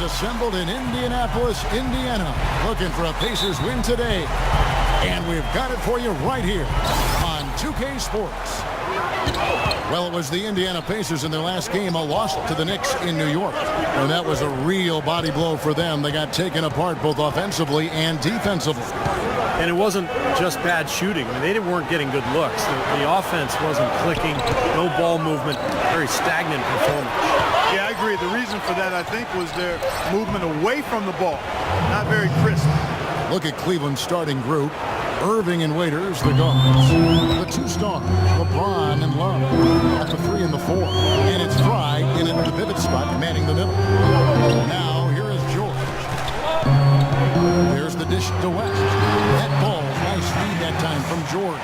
is assembled in Indianapolis, Indiana, looking for a Pacers win today. And we've got it for you right here on 2K Sports. Well, it was the Indiana Pacers in their last game, a loss to the Knicks in New York. And that was a real body blow for them. They got taken apart both offensively and defensively. And it wasn't just bad shooting. I mean, they weren't getting good looks. The offense wasn't clicking, no ball movement, very stagnant performance. Yeah, I agree. The reason for that, I think, was their movement away from the ball. Not very crisp. Look at Cleveland's starting group. Irving and Waiters, the guards. The two stars, LeBron and Love, at the 3 and the 4. And it's Fry in at the pivot spot, manning the middle. Now, here is George. There's the dish to West. That ball, nice feed that time from George.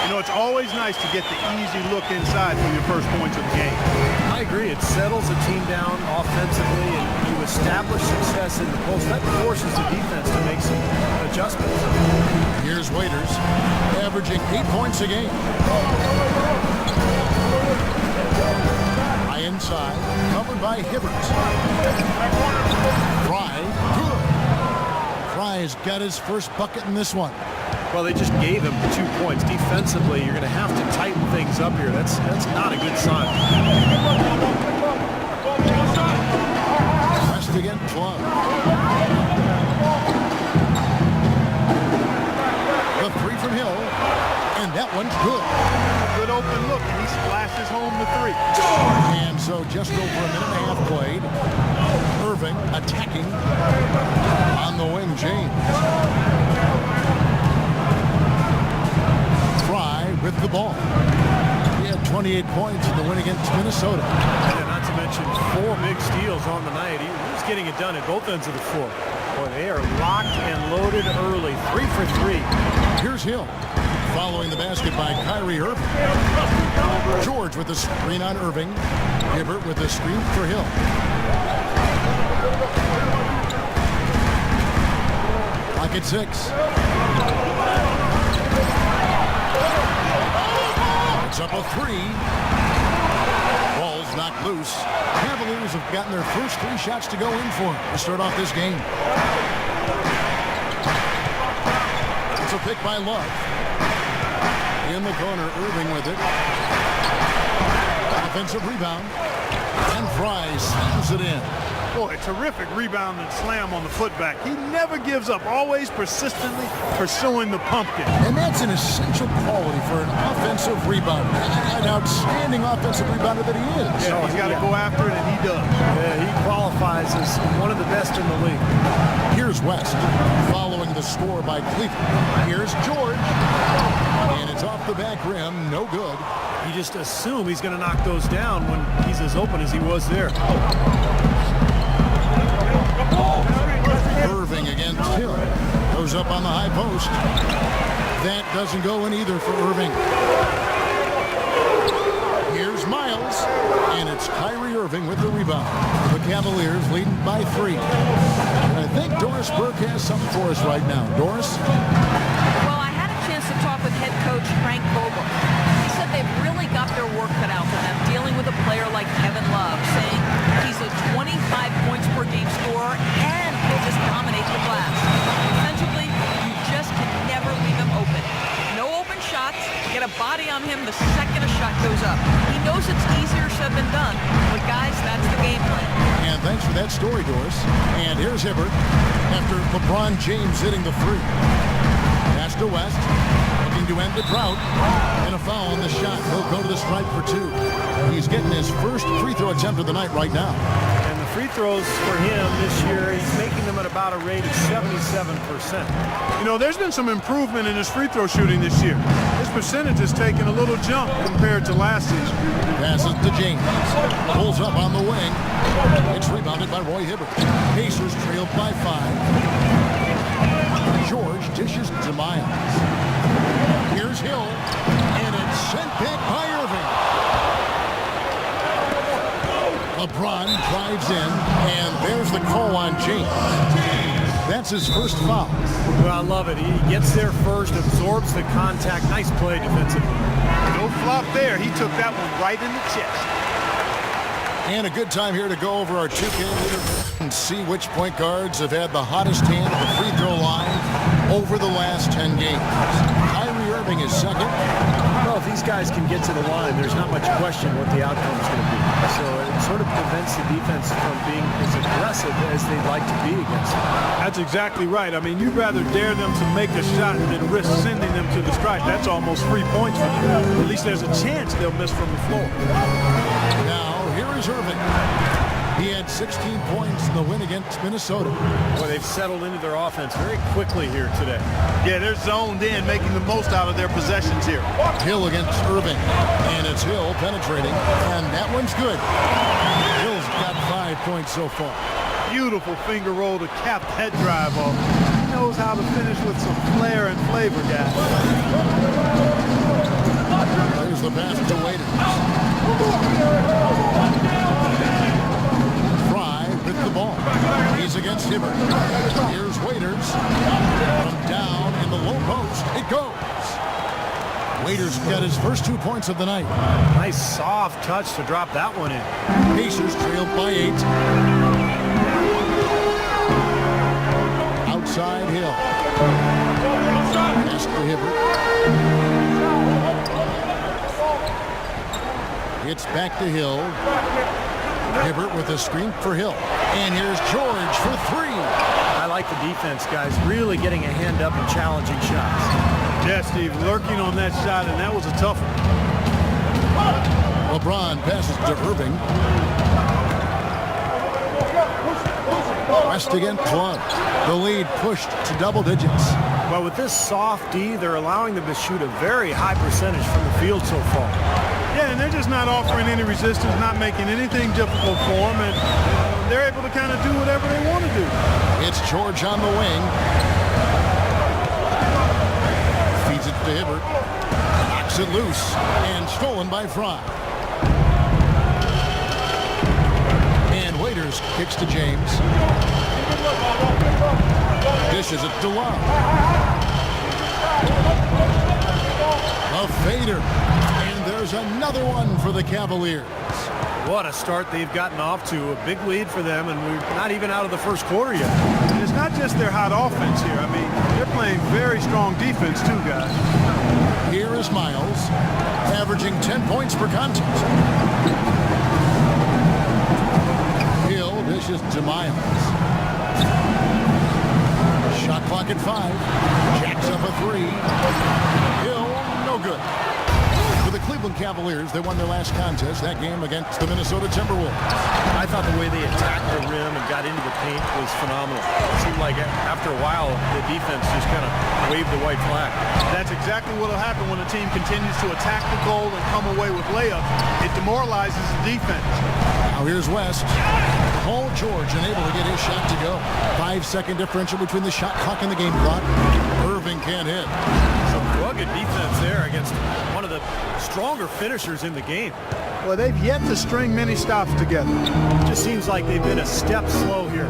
You know, it's always nice to get the easy look inside for your first points of the game. I agree. It settles the team down offensively, and you establish success in the post. That forces the defense to make some adjustments. Here's Waiters, averaging 8 points a game. High inside, covered by Hibbert. Fry, good. Fry's got his first bucket in this one. Well, they just gave him 2 points. Defensively, you're going to have to tighten things up here. That's not a good sign. West again, Club. The 3 from Hill, and that one's good. Good open look, and he splashes home the 3. And so just over a minute and a half played. Irving attacking on the wing, James. With the ball. He had 28 points in the win against Minnesota. Yeah, not to mention 4 big steals on the night. He was getting it done at both ends of the floor. Boy, they are locked and loaded early. 3 for 3. Here's Hill following the basket by Kyrie Irving. George with the screen on Irving. Hibbert with the screen for Hill. Clock at 6. Up a 3. Ball's knocked loose. Cavaliers have gotten their first 3 shots to go in for to start off this game. It's a pick by Love. In the corner, Irving with it. Offensive rebound. And Fry slams it in. Boy, terrific rebound and slam on the putback. He never gives up, always persistently pursuing the pumpkin. And that's an essential quality for an offensive rebounder. An outstanding offensive rebounder that he is. Yeah, he's got to go after it, and he does. Yeah, he qualifies as one of the best in the league. Here's West, following the score by Cleveland. Here's George. And it's off the back rim, no good. You just assume he's going to knock those down when he's as open as he was there. Irving against Hill. Goes up on the high post. That doesn't go in either for Irving. Here's Miles. And it's Kyrie Irving with the rebound. The Cavaliers leading by 3. And I think Doris Burke has something for us right now. Doris? Well, I had a chance to talk with head coach Frank Vogel. He said they've really got their work cut out for them dealing with a player like Kevin Love, saying he's a 25 points per game scorer and he'll just dominate the glass. Defensively, you just can never leave him open. No open shots. Get a body on him the second a shot goes up. He knows it's easier said than done, but guys, that's the game plan. And thanks for that story, Doris. And here's Hibbert after LeBron James hitting the 3. Pass to West. Looking to end the drought. And a foul on the shot. He'll go to the stripe for 2. He's getting his first free throw attempt of the night right now. And the free throws for him this year, he's making them at about a rate of 77%. You know, there's been some improvement in his free throw shooting this year. His percentage has taken a little jump compared to last season. Passes to James. Pulls up on the wing. It's rebounded by Roy Hibbert. Pacers trailed by 5. George dishes to Miles. Here's Hill. And it's sent back by Irving. LeBron drives in. And there's the call on James. That's his first foul. Well, I love it. He gets there first, absorbs the contact. Nice play defensively. No flop there. He took that one right in the chest. And a good time here to go over our 2K leader and see which point guards have had the hottest hand at the free throw line over the last 10 games. Kyrie Irving is second. Well, if these guys can get to the line, there's not much question what the outcome is going to be. So it sort of prevents the defense from being as aggressive as they'd like to be against them. That's exactly right. I mean, you'd rather dare them to make a shot than risk sending them to the stripe. That's almost free points for them. At least there's a chance they'll miss from the floor. Now, here is Irving. He had 16 points in the win against Minnesota. Well, they've settled into their offense very quickly here today. Yeah, they're zoned in, making the most out of their possessions here. Hill against Irving. And it's Hill penetrating. And that one's good. Hill's got 5 points so far. Beautiful finger roll to cap that drive off. He knows how to finish with some flair and flavor, guys. There's the pass to Waiters. With the ball. He's against Hibbert. Here's Waiters. From down in the low post. It goes. Waiters got his first 2 points of the night. Nice soft touch to drop that one in. Pacers trailed by 8. Outside Hill. Pass to Hibbert. It's back to Hill. Hibbert with a screen for Hill. And here's George for 3. I like the defense, guys, really getting a hand up and challenging shots. Yeah, Steve, lurking on that shot, and that was a tough one. LeBron passes to Irving. West against Club. The lead pushed to double digits. Well, with this soft D, they're allowing them to shoot a very high percentage from the field so far. Yeah, and they're just not offering any resistance, not making anything difficult for them, and they're able to kind of do whatever they want to do. It's George on the wing. Feeds it to Hibbert. Knocks it loose and stolen by Fry. And Waiters kicks to James. Dishes it to Love. A fader. There's another one for the Cavaliers. What a start they've gotten off to. A big lead for them, and we're not even out of the first quarter yet. And it's not just their hot offense here. I mean, they're playing very strong defense too, guys. Here is Miles, averaging 10 points per contest. Hill dishes to Miles. Shot clock at 5. Jacks up a 3. Hill, no good. For the Cleveland Cavaliers, they won their last contest, that game against the Minnesota Timberwolves. I thought the way they attacked the rim and got into the paint was phenomenal. It seemed like after a while, the defense just kind of waved the white flag. That's exactly what will happen when a team continues to attack the goal and come away with layups. It demoralizes the defense. Now here's West. Paul George unable to get his shot to go. 5-second differential between the shot clock and the game clock. Irving can't hit. Some rugged defense there against one of the stronger finishers in the game. Well, they've yet to string many stops together. It just seems like they've been a step slow here.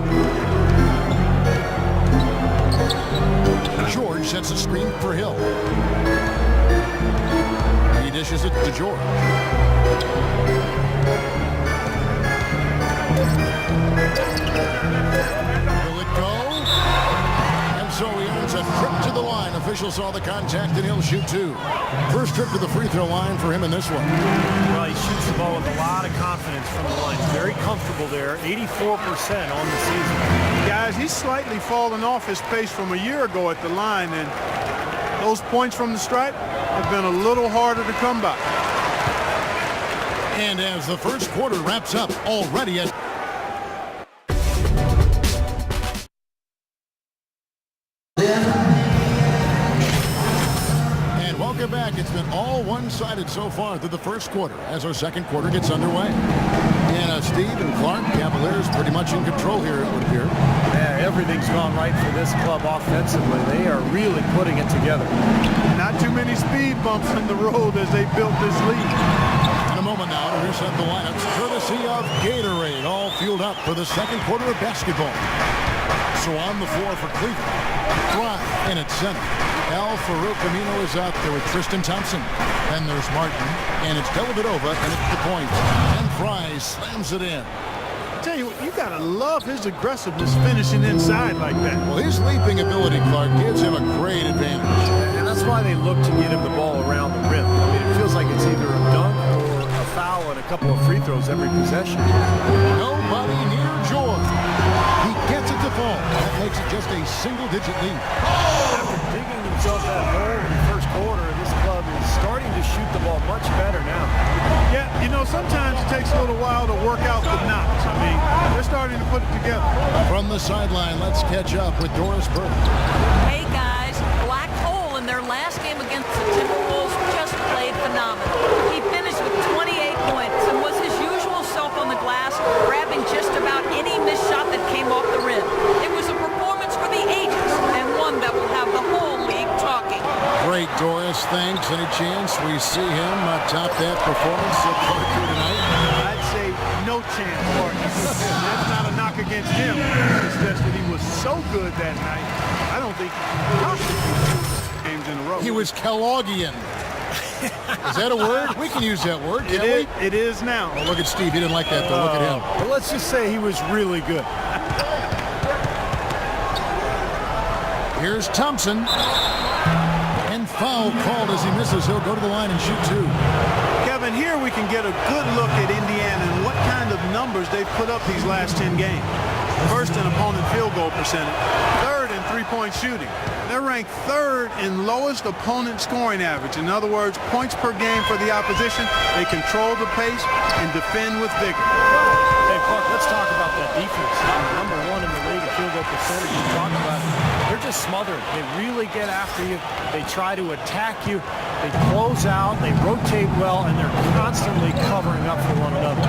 George sets a screen for Hill. He dishes it to George. Will it go? And so he earns a trip to the line. Officials saw the contact and he'll shoot 2. First trip to the free throw line for him in this one. Well, he shoots the ball with a lot of confidence from the line. Very comfortable there. 84% on the season. Guys, he's slightly fallen off his pace from a year ago at the line, and those points from the stripe have been a little harder to come by. And as the first quarter wraps up, already at welcome back. It's been all one-sided so far through the first quarter as our second quarter gets underway. And Steve and Clark, Cavaliers pretty much in control here, it would appear. Yeah, everything's gone right for this club offensively. They are really putting it together. Not too many speed bumps in the road as they built this lead. In a moment now to reset the lineups, courtesy of Gatorade, all fueled up for the second quarter of basketball. So on the floor for Cleveland, Fry in at center. Al Farouk Amino is out there with Tristan Thompson. Then there's Martin, and it's Dellavedova, and it's the point. And Fry slams it in. Tell you what, you gotta love his aggressiveness finishing inside like that. Well, his leaping ability, Clark, gives him a great advantage. And that's why they look to get him the ball around the rim. I mean, it feels like it's either a dunk or a foul and a couple of free throws every possession. Nobody near George. He gets it to fall. That makes it just a single-digit lead. After digging himself that hole in the first quarter, this club is starting to shoot the ball much better now. Yeah, you know, sometimes it takes a little while to work out the knots. I mean, they're starting to put it together. From the sideline, let's catch up with Doris Burke. Hey, guys, Black Hole in their last game against the Timberwolves just played phenomenal. He finished with 28 points and was his usual self on the glass, grabbing just about any missed shot that came off the rim. It was a performance for the ages and one that will have the whole league talking. Great, Doris. Thanks. Any chance we see him top that performance at Parker tonight? I'd say no chance, Martin. That's not a knock against him. It's just that he was so good that night. I don't think he games in a row. He was Kellogg'ian. Is that a word? We can use that word, can't we? It is now. Oh, look at Steve. He didn't like that, though. Look at him. But let's just say he was really good. Here's Thompson. And foul called as he misses. He'll go to the line and shoot two. Kevin, here we can get a good look at Indiana and what kind of numbers they've put up these last 10 games. First in opponent field goal percentage. Third in three-point shooting. They're ranked third in lowest opponent scoring average. In other words, points per game for the opposition. They control the pace and defend with vigor. Hey, Clark, let's talk about that defense. Number one in the league in field goal percentage. You talk about it. They're just smothered. They really get after you. They try to attack you. They close out. They rotate well, and they're constantly covering up for one another.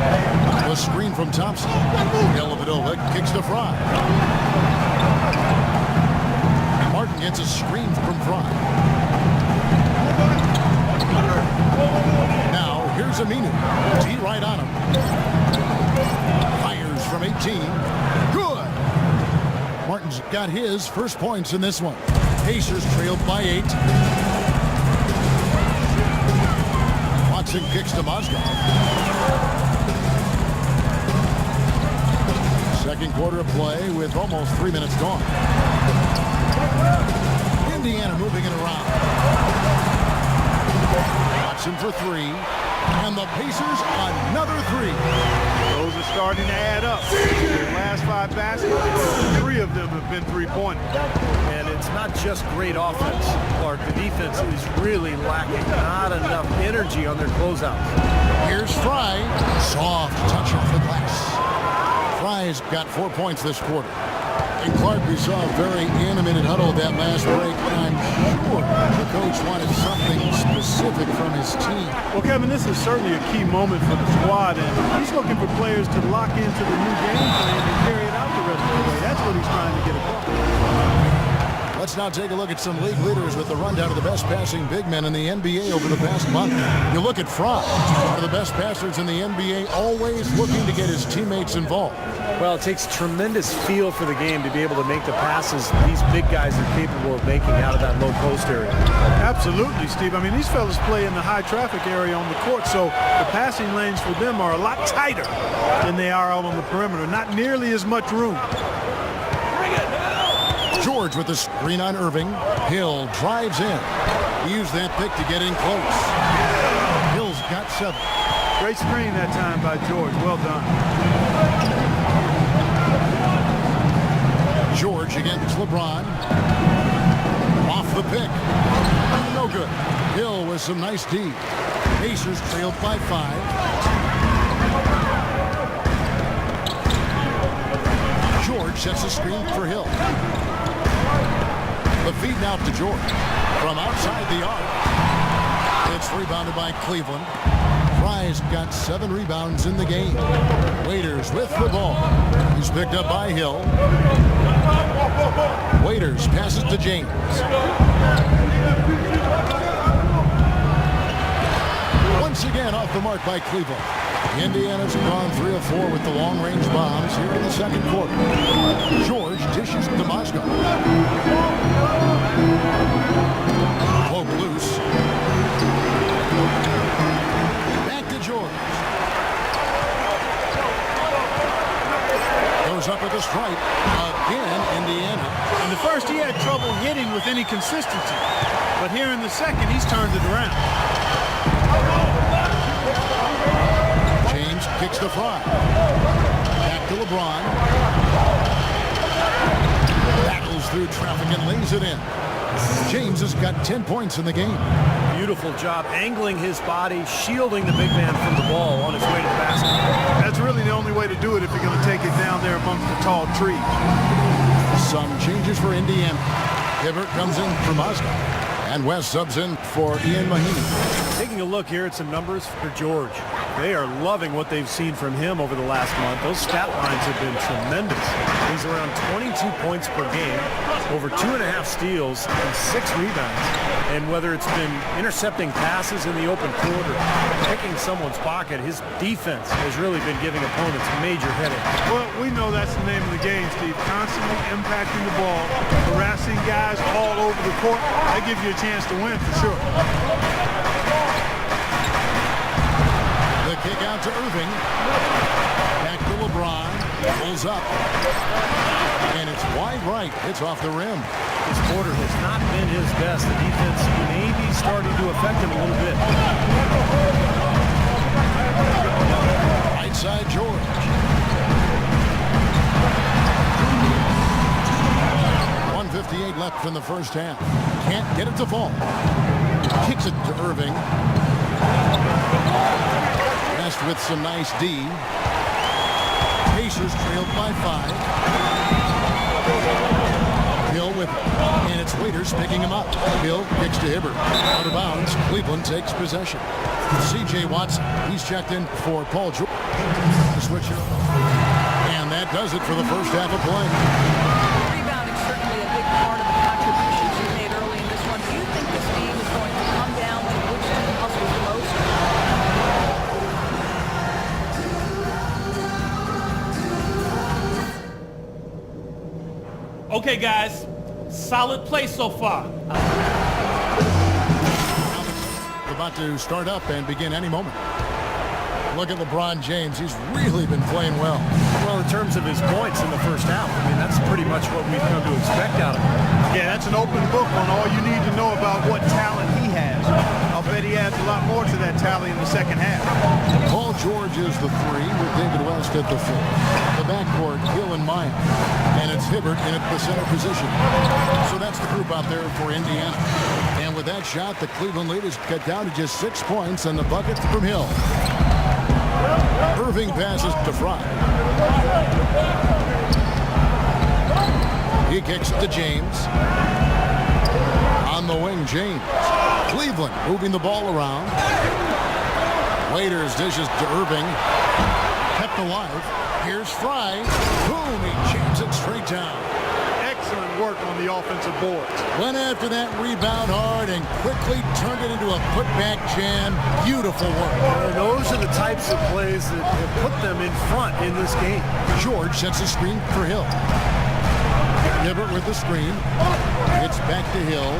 A screen from Thompson. Dellavedova kicks to Fry. Martin gets a screen from Fry. Now, here's Aminu. T right on him. Fires from 18. Good. Martin's got his first points in this one. Pacers trailed by 8. Watson kicks to Mozgov. Second quarter of play with almost 3 minutes gone. Indiana moving it around. Watson for 3. And the Pacers another 3. Those are starting to add up. The last 5 baskets, 3 of them have been three-pointers. And it's not just great offense, Clark. The defense is really lacking. Not enough energy on their closeouts. Here's Fry. Soft touch off the glass. Fry's got 4 points this quarter. And Clark, we saw a very animated huddle that last break. I'm sure the coach wanted something specific from his team. Well, Kevin, this is certainly a key moment for the squad, and he's looking for players to lock into the new game plan and carry it out the rest of the way. That's what he's trying to get across. Let's now take a look at some league leaders with the rundown of the best passing big men in the NBA over the past month. You look at Fry, one of the best passers in the NBA, always looking to get his teammates involved. Well, it takes tremendous feel for the game to be able to make the passes these big guys are capable of making out of that low post area. Absolutely, Steve. I mean, these fellas play in the high traffic area on the court, so the passing lanes for them are a lot tighter than they are out on the perimeter. Not nearly as much room. George with the screen on Irving. Hill drives in. He used that pick to get in close. Hill's got 7. Great screen that time by George. Well done. George against LeBron. Off the pick. No good. Hill with some nice D. Pacers trailed by 5. George sets a screen for Hill. The feed now to George. From outside the arc. It's rebounded by Cleveland. Fry's got 7 rebounds in the game. Waiters with the ball. He's picked up by Hill. Waiters passes to James. 1 once again off the mark by Cleveland. Indiana's gone 3 of 4 with the long-range bombs here in the second quarter. George dishes to Moscow. Poke loose. Back to George. Goes up with a strike. Again, Indiana. In the first, he had trouble hitting with any consistency. But here in the second, he's turned it around. James kicks the fly. Back to LeBron. Battles through traffic and lays it in. James has got 10 points in the game. Beautiful job angling his body, shielding the big man from the ball on his way to the basket. That's really the only way to do it if you're going to take it down there amongst the tall trees. Some changes for Indiana. Hibbert comes in for Moscow. And West subs in for Ian Mahinmi. Taking a look here at some numbers for George. They are loving what they've seen from him over the last month. Those stat lines have been tremendous. He's around 22 points per game, over 2.5 steals, and 6 rebounds. And whether it's been intercepting passes in the open court or picking someone's pocket, his defense has really been giving opponents major headaches. Well, we know that's the name of the game, Steve. Constantly impacting the ball, harassing guys all over the court. That gives you a chance to win for sure. The kick out to Irving. Back to LeBron. Pulls up. And it's wide right. It's off the rim. This quarter has not been his best. The defense may be starting to affect him a little bit. Right side George. 1:58 left in the first half. Can't get it to fall. Kicks it to Irving. West with some nice D. Pacers trailed by 5. Hill with it. And it's Waiters picking him up. Hill kicks to Hibbert. Out of bounds. Cleveland takes possession. C.J. Watson. He's checked in for Paul George. The switch. And that does it for the first half of play. Rebounding certainly a big part of the contributions you made early in this one. Do you think this game is going to come down to which team hustles the most? Okay, guys, solid play so far. About to start up and begin any moment. Look at LeBron James. He's really been playing well. Well, in terms of his points in the first half, I mean, that's pretty much what we've come to expect out of him. Yeah, that's an open book on all you need to know about what talent he has. I'll bet he adds a lot more to that tally in the second half. Paul George is the 3 with David West at the 4. The backcourt, Hill and Maya. And it's Hibbert in at the center position. So that's the group out there for Indiana. And with that shot, the Cleveland lead is cut down to just 6 points and the bucket from Hill. Irving passes to Fry. He kicks to James. On the wing, James. Cleveland moving the ball around. Waiters dishes to Irving. Kept alive. Here's Fry. Boom, he jams it straight down. Excellent work on the offensive boards. Went after that rebound hard and quickly turned it into a putback jam. Beautiful work. And those are the types of plays that have put them in front in this game. George sets a screen for Hill. Hibbert with the screen. It's back to Hill.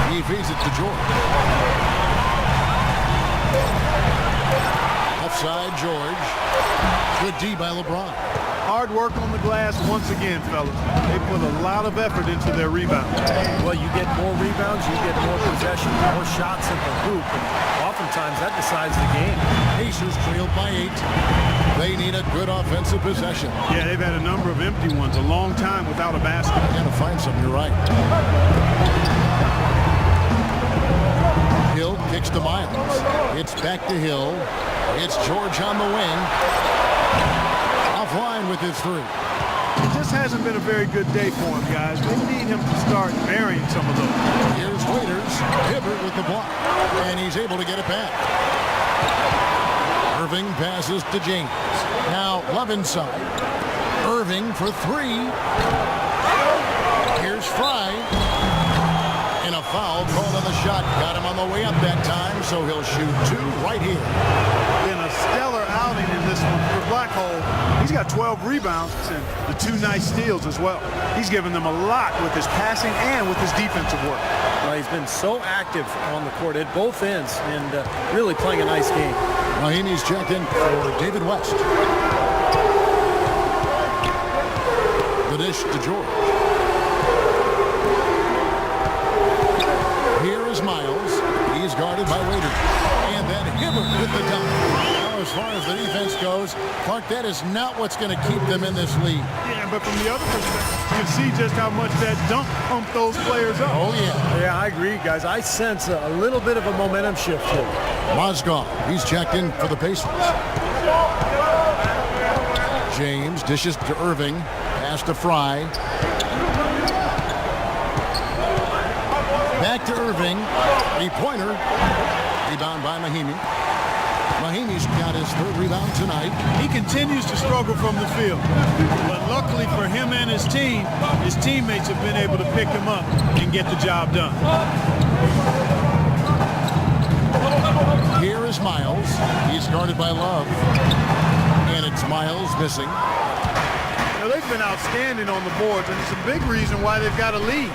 He feeds it to George. Left side, George. Good D by LeBron. Hard work on the glass once again, fellas. They put a lot of effort into their rebound. Well, you get more rebounds, you get more possession, more shots at the hoop, and oftentimes that decides the game. Pacers trailed by 8. They need a good offensive possession. Yeah, they've had a number of empty ones, a long time without a basket. Gotta find something, you're right. Hill kicks to Miles. It's back to Hill. It's George on the wing. Offline with his 3. It just hasn't been a very good day for him, guys. They need him to start burying some of those. Here's Waiters. Hibbert with the block. And he's able to get it back. Irving passes to James. Now Love inside. Irving for 3. Here's Fry. And a foul called on the shot. Got him on the way up that time, so he'll shoot 2 right here. In a stellar outing in this one for Blackhole. He's got 12 rebounds and the 2 nice steals as well. He's given them a lot with his passing and with his defensive work. Well, he's been so active on the court at both ends and really playing a nice game. Mahimi's checked in for David West. The dish to George. Here is Miles. He's guarded by Waiter. And then Hibbert with the dunk. Now, as far as the defense goes, Clark, that is not what's going to keep them in this league. Yeah, but from the other perspective, you can see just how much that dunk pumped those players up. Oh, yeah. Yeah, I agree, guys. I sense a little bit of a momentum shift here. Mozgov, he's checked in for the Pacers. James dishes to Irving. Pass to Fry. Back to Irving. 3-pointer. Rebound by Mahimi. Mahimi's got his 3rd rebound tonight. He continues to struggle from the field. But luckily for him and his team, his teammates have been able to pick him up and get the job done. Here is Miles. He's guarded by Love. And it's Miles missing. Now, they've been outstanding on the boards, and it's a big reason why they've got a lead,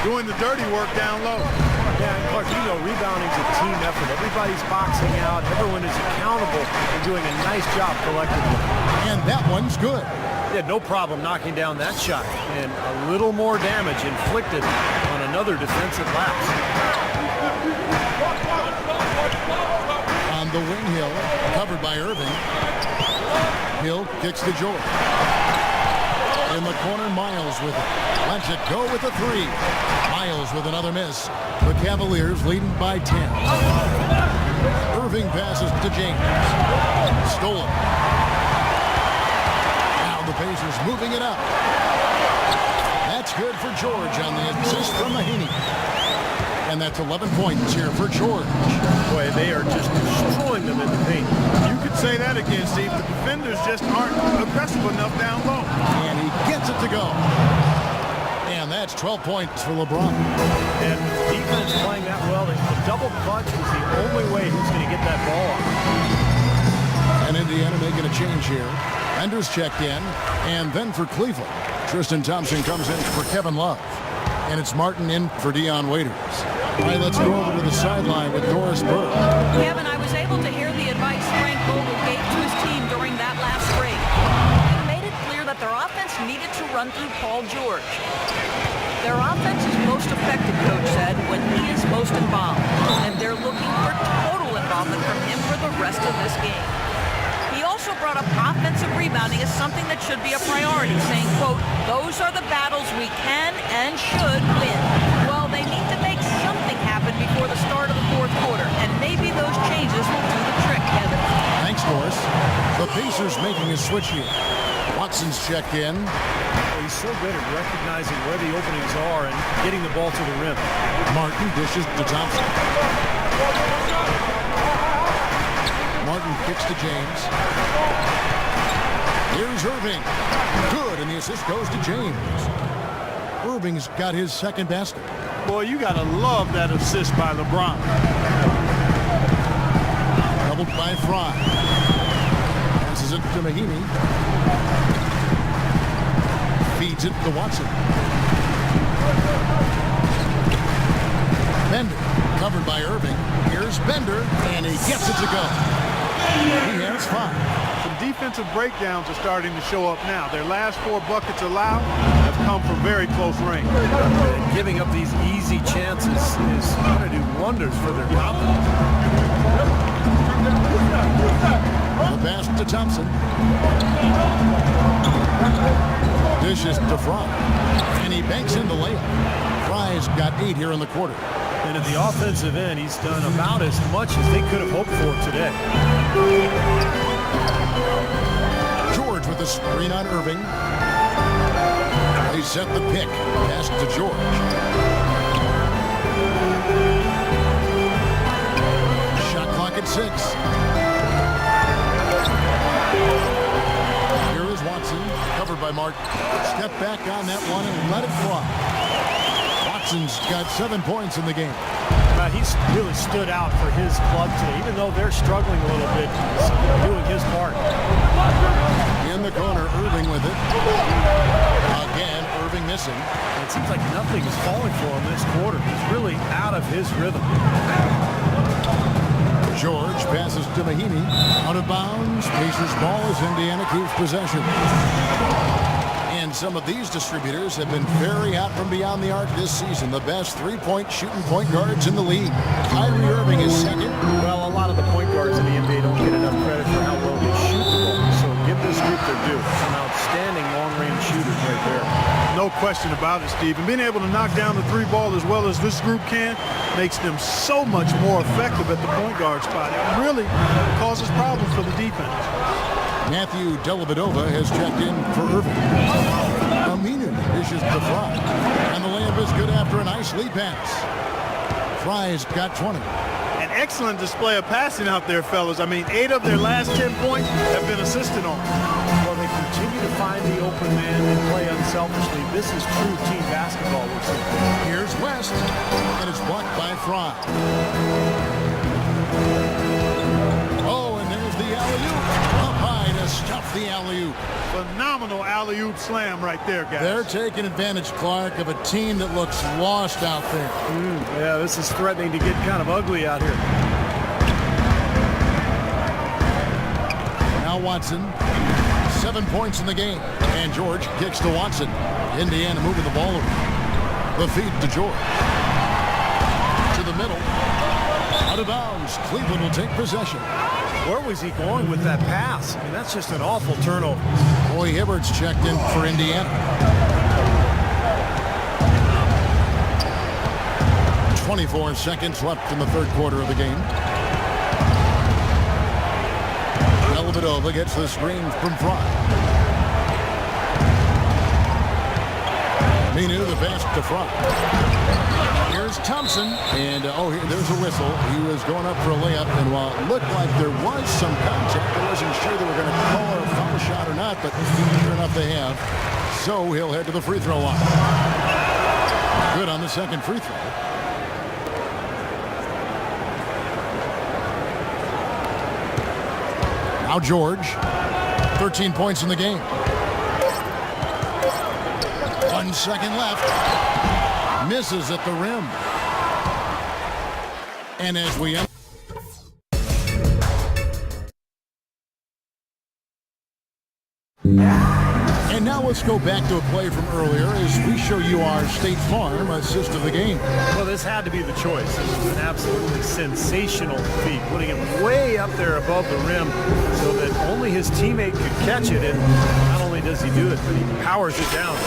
doing the dirty work down low. Yeah, and Clark, you know, rebounding's a team effort. Everybody's boxing out. Everyone is accountable and doing a nice job collectively. And that one's good. Yeah, no problem knocking down that shot. And a little more damage inflicted on another defensive lapse. On the wing, Hill, covered by Irving. Hill kicks to George. In the corner, Miles with it. Lets it go with a 3. Miles with another miss. The Cavaliers leading by 10. Irving passes to James. Stolen. Now the Pacers moving it up. That's good for George on the assist from Mahimi. And that's 11 points here for George. Boy, they are just destroying them in the paint. You could say that again, Steve. The defenders just aren't aggressive enough down low. And he gets it to go. And that's 12 points for LeBron. And defense playing that well. The double clutch was the only way he was going to get that ball off. And Indiana making a change here. Enders checked in. And then for Cleveland, Tristan Thompson comes in for Kevin Love. And it's Martin in for Dion Waiters. All right, let's go over to the sideline with Doris Burke. Kevin, I was able to hear the advice Frank Vogel gave to his team during that last break. He made it clear that their offense needed to run through Paul George. Their offense is most effective, Coach said, when he is most involved. And they're looking for total involvement from him for the rest of this game. He also brought up offensive rebounding as something that should be a priority, saying, quote, "Those are the battles we can and should win." Well, they need to make something happen before the start of the 4th quarter, and maybe those changes will do the trick, Kevin. Thanks, Doris. The Pacers making a switch here. Watson's checked in. He's so good at recognizing where the openings are and getting the ball to the rim. Martin dishes to Thompson. Martin kicks to James. Here's Irving. Good, and the assist goes to James. Irving's got his 2nd basket. Boy, you got to love that assist by LeBron. Doubled by Fry. Passes it to Mahimi. Feeds it to Watson. Bender, covered by Irving. Here's Bender, and he gets it to go. He has 5. Some defensive breakdowns are starting to show up now. Their last 4 buckets allowed have come from very close range. And giving up these easy chances is going to do wonders for their confidence. The pass to Thompson. Dishes to Fry. And he banks in the layup. Fry's got 8 here in the quarter. And at the offensive end, he's done about as much as they could have hoped for today. George with the screen on Irving. They set the pick. Pass to George. Shot clock at 6. Here is Watson, covered by Martin. Step back on that one and let it fly. Watson's got 7 points in the game. He's really stood out for his club today. Even though they're struggling a little bit, he's doing his part. In the corner, Irving with it. Again, Irving missing. It seems like nothing is falling for him this quarter. He's really out of his rhythm. George passes to Mahinmi. Out of bounds. Pacers ball as Indiana keeps possession. And some of these distributors have been very hot from beyond the arc this season. The best three-point shooting point guards in the league. Kyrie Irving is second. Well, a lot of the point guards in the NBA don't get enough credit for how well they shoot the ball. So give this group their due. Some outstanding long-range shooters right there. No question about it, Steve. And being able to knock down the three ball as well as this group can makes them so much more effective at the point guard spot. It really causes problems for the defense. Matthew Dellavedova has checked in for Irving. Aminu dishes to Fry. And the layup is good after a nice lead pass. Fry's got 20. An excellent display of passing out there, fellas. I mean, 8 of their last 10 points have been assisted on. Well, they continue to find the open man and play unselfishly. This is true team basketball. Here's West. And it's blocked by Fry. Oh, and there's the alley-oop. Up high to stuff the alley-oop. Phenomenal alley-oop slam right there, guys. They're taking advantage, Clark, of a team that looks lost out there. Yeah, this is threatening to get kind of ugly out here. Now Watson, 7 points in the game. And George kicks to Watson. Indiana moving the ball over. The feed to George. To the middle. Out of bounds. Cleveland will take possession. Where was he going with that pass? I mean, that's just an awful turnover. Roy Hibbert's checked in for Indiana. 24 seconds left in the third quarter of the game. Dellavedova gets the screen from Fry. Aminu, the pass to Fry. Here's Thompson, and there's a whistle. He was going up for a layup, and while it looked like there was some contact, I wasn't sure they were going to call a foul shot or not, but sure enough they have. So he'll head to the free throw line. Good on the second free throw. Now George, 13 points in the game. 1 second left. Misses at the rim. And as we end. And now let's go back to a play from earlier as we show you our State Farm assist of the game. Well, this had to be the choice. This was an absolutely sensational feat, putting it way up there above the rim so that only his teammate could catch it. And not only does he do it, but he powers it down.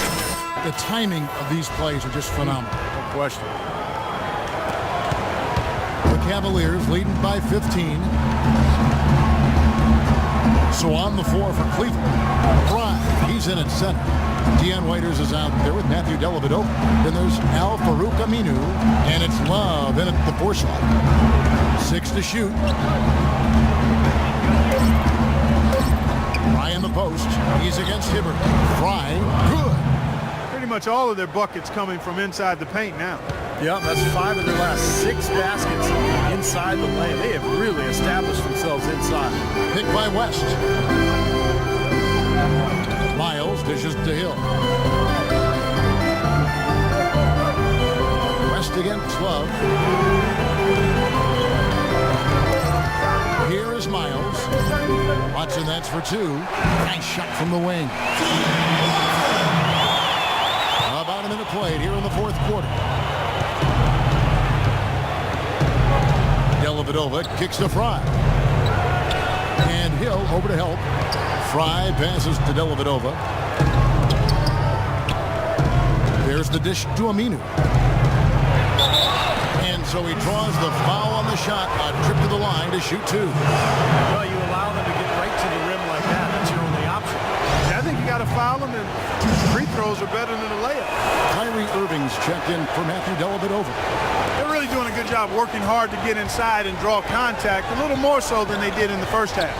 The timing of these plays are just phenomenal. No question. The Cavaliers leading by 15. So on the floor for Cleveland. Fry, he's in at center. Deion Waiters is out there with Matthew Dellavedova. Then there's Al Farouk Aminu. And it's Love in at the 4 slot. 6 to shoot. Fry in the post. He's against Hibbert. Fry, good. Pretty much all of their buckets coming from inside the paint now. Yeah, that's 5 of their last 6 baskets inside the lane. They have really established themselves inside. Pick by West. Miles dishes to Hill. West against Love. Here is Miles. Watson, that's for 2. Nice shot from the wing. About a minute played here in the fourth quarter. Dellavedova kicks to Fry. And Hill over to help. Fry passes to Dellavedova. There's the dish to Aminu. And so he draws the foul on the shot. A trip to the line to shoot 2. Well, you allow them to get right to the rim like that. That's your only option. Yeah, I think you got to foul them, and free throws are better than a layup. Kyrie Irving's checked in for Matthew Dellavedova. They're really doing a good job working hard to get inside and draw contact, a little more so than they did in the first half.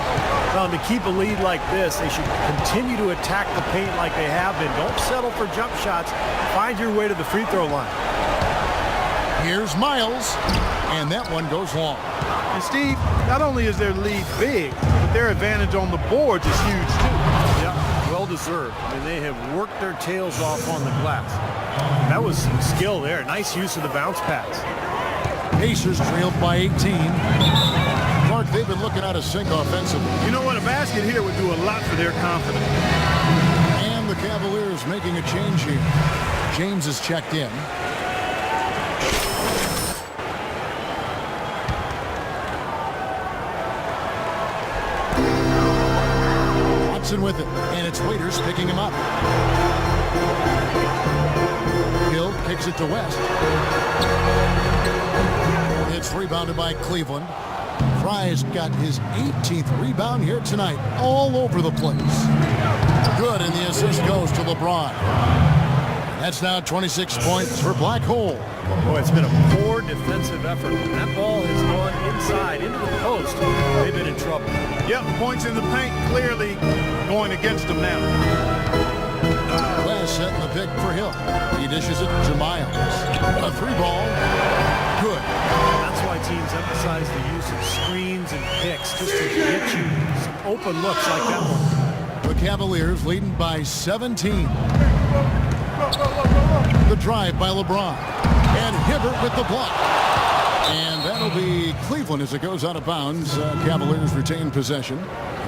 Well, to keep a lead like this, they should continue to attack the paint like they have been. Don't settle for jump shots. Find your way to the free throw line. Here's Miles, and that one goes long. And Steve, not only is their lead big, but their advantage on the boards is huge too. Yeah, well deserved. I mean, they have worked their tails off on the glass. That was some skill there. Nice use of the bounce pass. Pacers trailed by 18. Clark, they've been looking out of sync offensively. You know what? A basket here would do a lot for their confidence. And the Cavaliers making a change here. James is checked in. With it, and it's Waiters picking him up. Hill kicks it to West. It's rebounded by Cleveland. Fry's got his 18th rebound here tonight, all over the place. Good, and the assist goes to LeBron. That's now 26 points for Black Hole. Boy, it's been a poor defensive effort. That ball has gone inside into the post. They've been in trouble. Yep, points in the paint clearly going against them now. West setting the pick for Hill. He dishes it to Miles. A 3-ball. Good. That's why teams emphasize the use of screens and picks just to get you some open looks like that one. The Cavaliers leading by 17. The drive by LeBron. And Hibbert with the block. And that'll be Cleveland as it goes out of bounds. Cavaliers retain possession.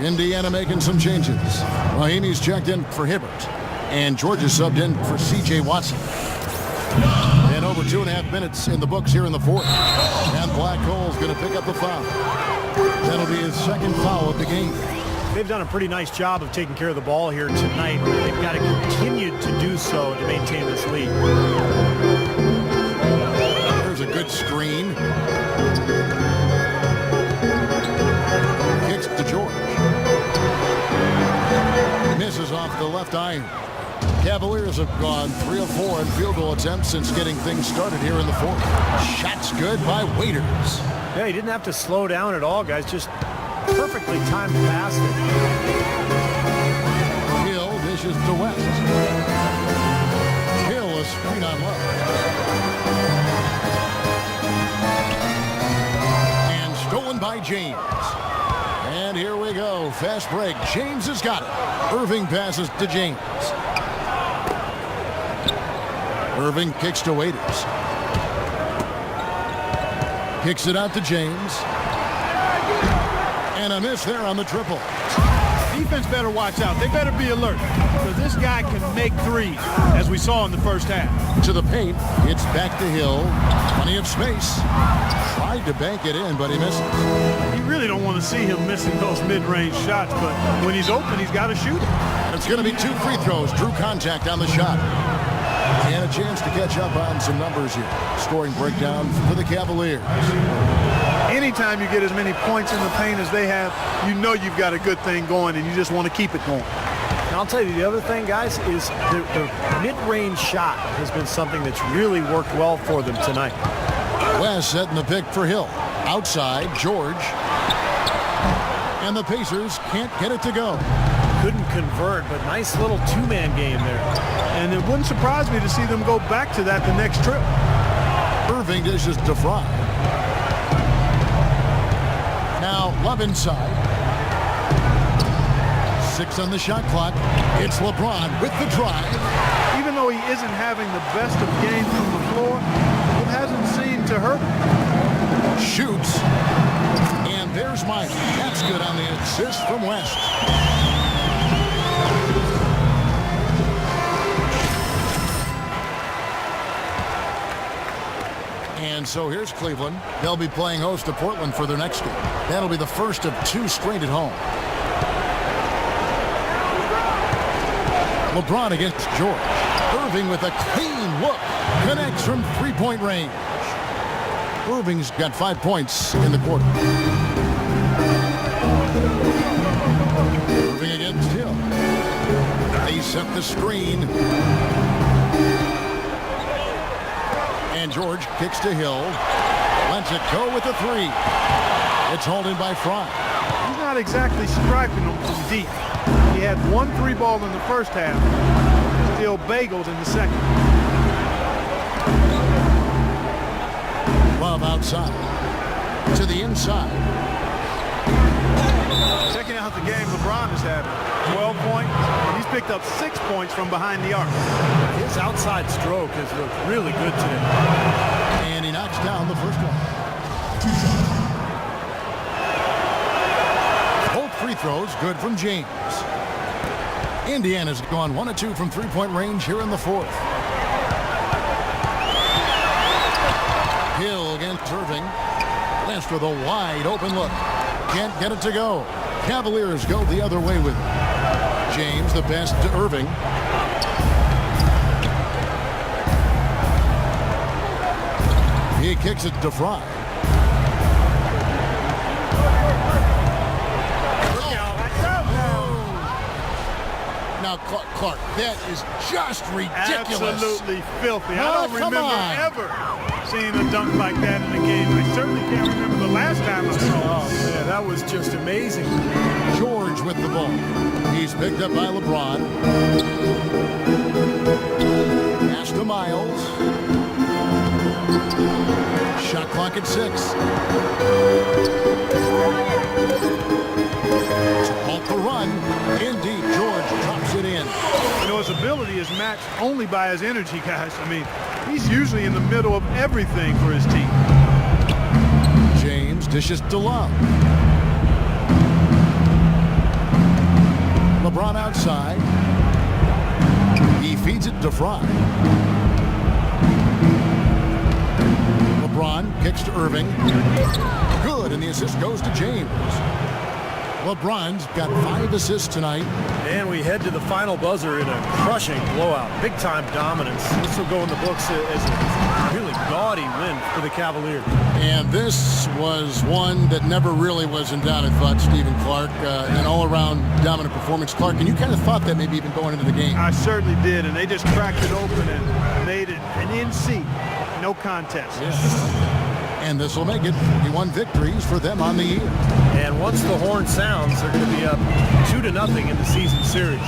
Indiana making some changes. Rahimi's checked in for Hibbert. And George is subbed in for C.J. Watson. And over 2.5 minutes in the books here in the fourth. And Black Hole's going to pick up the foul. That'll be his second foul of the game. They've done a pretty nice job of taking care of the ball here tonight. They've got to continue to do so to maintain this lead. There's a good screen. Kicks to George. Misses off the left iron. Cavaliers have gone 3 of 4 in field goal attempts since getting things started here in the fourth. Shots good by Waiters. Yeah, he didn't have to slow down at all, guys. Just perfectly timed pass. Hill dishes to West. Hill a screen on left. And stolen by James. And here we go. Fast break. James has got it. Irving passes to James. Irving kicks to Waiters. Kicks it out to James. And a miss there on the triple. Defense better watch out. They better be alert. So this guy can make threes, as we saw in the first half. To the paint. It's back to Hill. Plenty of space. Tried to bank it in, but he misses. You really don't want to see him missing those mid-range shots, but when he's open, he's got to shoot it. It's going to be 2 free throws. Drew contact on the shot. And a chance to catch up on some numbers here. Scoring breakdown for the Cavaliers. Anytime you get as many points in the paint as they have, you know you've got a good thing going, and you just want to keep it going. And I'll tell you, the other thing, guys, is their mid-range shot has been something that's really worked well for them tonight. West setting the pick for Hill. Outside, George. And the Pacers can't get it to go. Couldn't convert, but nice little two-man game there. And it wouldn't surprise me to see them go back to that the next trip. Irving dishes to Fry. Now Love inside. 6 on the shot clock. It's LeBron with the drive. Even though he isn't having the best of games from the floor, it hasn't seemed to hurt him. Shoots. And there's Mike. That's good on the assist from West. And so here's Cleveland. They'll be playing host to Portland for their next game. That'll be the first of 2 straight at home. LeBron against George. Irving with a clean look. Connects from 3-point range. Irving's got 5 points in the quarter. Irving against Hill. They set the screen. And George kicks to Hill. Lets it go with the 3. It's holding by Fry. He's not exactly striping them from deep. He had 1 3-ball in the first half. Still bagels in the second. Love outside. To the inside. Checking out the game LeBron is having. 12 points, and he's picked up 6 points from behind the arc. His outside stroke has looked really good today. And he knocks down the first one. Both free throws good from James. Indiana's gone 1 of 2 from three-point range here in the fourth. Hill against Irving. Last with a wide open look. Can't get it to go. Cavaliers go the other way with it. James the best to Irving. He kicks it to Fry. Now Clark, that is just ridiculous. Absolutely filthy. I Oh, don't come remember on. ever seeing a dunk like that in a game. I certainly can't remember the last time I saw it. Oh, man, that was just amazing. George with the ball. He's picked up by LeBron. Pass to Miles. Shot clock at 6. To halt the run. Indeed, George drops it in. You know, his ability is matched only by his energy, guys. I mean, he's usually in the middle of everything for his team. James dishes to Love. LeBron outside. He feeds it to Fry. LeBron kicks to Irving. Good, and the assist goes to James. LeBron's got 5 assists tonight. And we head to the final buzzer in a crushing blowout. Big-time dominance. This will go in the books as a really gaudy win for the Cavaliers. And this was one that never really was in doubt, I thought, Stephen Clark. An all-around dominant performance. Clark, and you kind of thought that maybe even going into the game. I certainly did, and they just cracked it open and made it an NC. No contest. And this will make it 51 victories for them on the year. And once the horn sounds, they're going to be up 2-0 in the season series.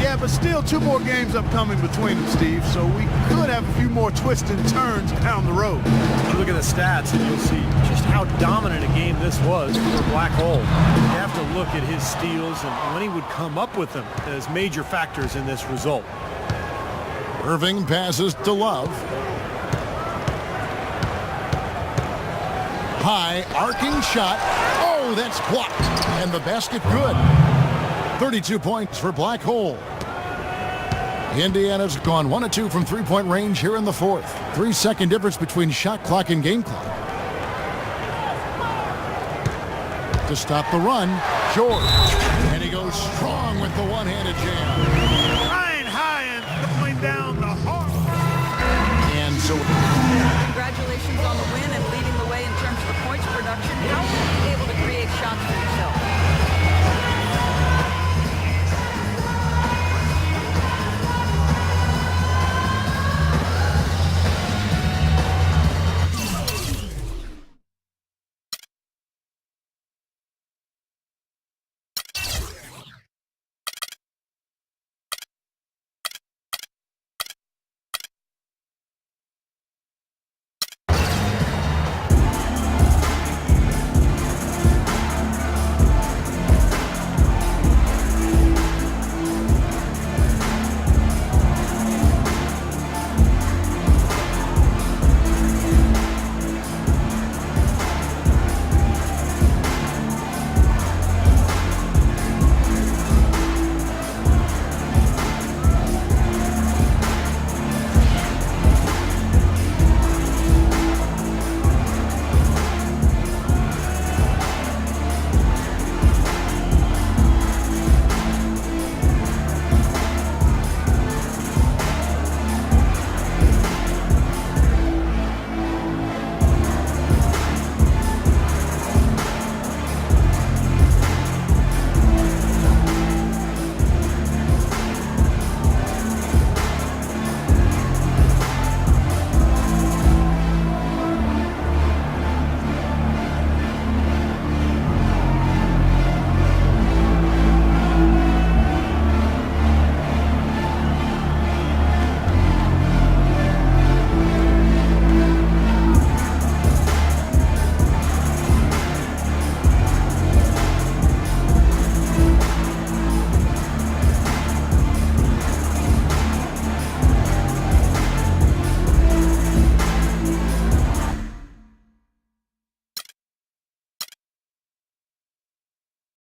Yeah, but still 2 more games upcoming between them, Steve, so we could have a few more twists and turns down the road. You look at the stats and you'll see just how dominant a game this was for Black Hole. You have to look at his steals and when he would come up with them as major factors in this result. Irving passes to Love. High arcing shot. Oh, that's blocked. And the basket good. 32 points for Black Hole. Indiana's gone 1 of 2 from three-point range here in the fourth. 3-second difference between shot clock and game clock. To stop the run, George. And he goes strong with the one-handed jam. Flying high and going down the hall. And so Congratulations on the win and leading the way in terms of the points production. How were you able to create shots for yourself?